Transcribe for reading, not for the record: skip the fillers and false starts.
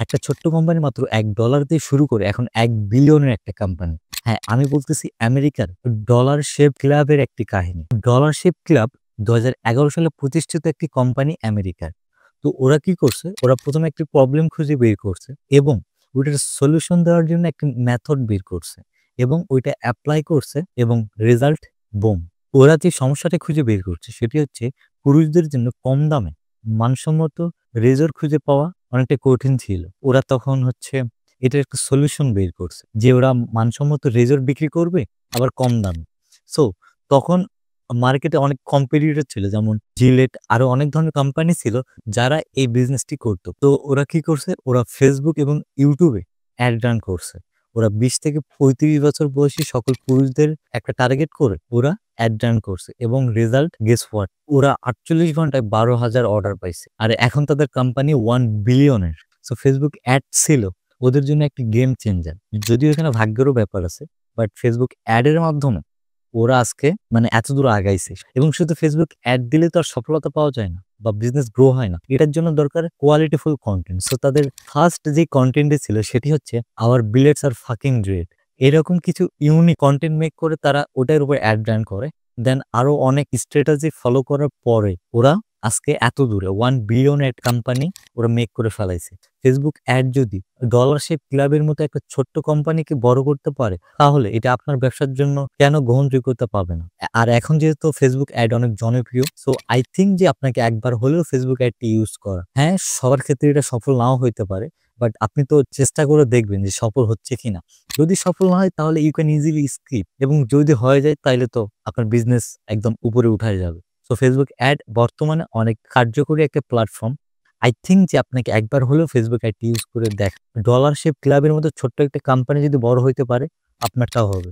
একটা ছোট্ট কোম্পানি মাত্র $1 দিয়ে শুরু করে এখন 1 বিলিয়নের একটা কোম্পানি। হ্যাঁ, আমি বলতেছি আমেরিকার ডলার শেপ ক্লাবের একটি কাহিনী। ডলার শেপ ক্লাব ২০১১ সালে প্রতিষ্ঠিত একটি কোম্পানি আমেরিকার। তো ওরা কি করছে? ওরা ১ম এ একটি প্রবলেম খুঁজে বের করছে এবং ওইটার সলিউশন দেওয়ার জন্য একটি মেথড বের করছে এবং ওইটা এপ্লাই করছে এবং রেজাল্ট বুম! ওরা যে সমস্যাটা খুঁজে বের করছে সেটি হচ্ছে পুরুষদের জন্য কম দামে মানসম্মত রেজর খুঁজে পাওয়া অনেকটা কঠিন ছিল। ওরা তখন হচ্ছে এটার একটা সলিউশন বের করছে যে ওরা মানসম্মত রেজর বিক্রি করবে আবার কম দামে। সো তখন মার্কেটে অনেক কম্পিটিটর ছিল যেমন জিলেট আরো অনেক ধরনের কোম্পানি ছিল যারা এই বিজনেসটি করত। তো ওরা কি করছে? ওরা Facebook এবং YouTube এ অ্যাড রান করছে। ওরা ২০ থেকে ৩৫ বছর বয়সী সকল পুরুষদের একটা টার্গেট করে ওরা অ্যাড রান করছে এবং রেজাল্ট গেস হোয়াট? ওরা ৪৮ ঘন্টায় ১২,০০০ অর্ডার পাইছে। আর এখন তাদের কোম্পানি 1 বিলিয়নের। সো Facebook অ্যাড ছিল ওদের জন্য একটি গেম চেঞ্জার। যদিও এখানে ভাগ্যেরও ব্যাপার আছে। বাট Facebook অ্যাড এর মাধ্যমে ওরা আজকে মানে এতদূর আগাইছে এবং শুধু Facebook অ্যাড দিলে তো আর সফলতা পাওয়া যায় না বা বিজনেস গ্রো হয় না। এটার জন্য দরকার কোয়ালিটিফুল কনটেন্ট। সো তাদের ফার্স্ট যে কনটেন্টটি ছিল সেটি হচ্ছে আওয়ার বিলেটস আর ফাকিং গ্রেট। এরকম কিছু ইউনিক কনটেন্ট মেক করে তারা ওটার উপর অ্যাড রান করে। দেন আরো অনেক স্ট্র্যাটেজি ফলো করার পরে ওরা আজকে এত দূরে 1 বিলিয়ন এর কোম্পানি ওরা মেক করে ফেলাইছে। Facebook অ্যাড যদি ডলার শেপ ক্লাবের মতো একটা ছোট্ট কোম্পানিকে বড় করতে পারে তাহলে এটা আপনার ব্যবসার জন্য কেন গ্রহণযোগ্যতা পাবে না? আর এখন যেহেতু Facebook অ্যাড অনেক জনপ্রিয়, সো আই থিংক যে আপনাকে একবার হলেও Facebook অ্যাডটি ইউজ করা। হ্যাঁ, সবার ক্ষেত্রে এটা সফল নাও হইতে পারে। বাট আপনি তো চেষ্টা করে দেখবেন যে সফল হচ্ছে কিনা। যদি সফল না হয় তাহলে ইউ ক্যান ইজিলি স্কিপ এবং যদি হয়ে যায় তাইলে তো আপনার বিজনেস একদম উপরে উঠায় যাবে। সো Facebook অ্যাড বর্তমানে অনেক কার্যকরী একটা প্ল্যাটফর্ম। আই থিংক যে আপনাকে একবার হলেও Facebook অ্যাডটি ইউজ করে ডলার শেপ ক্লাবের মতো ছোট্ট একটা কোম্পানি যদি বড় হইতে পারে, আপনারটাও হবে।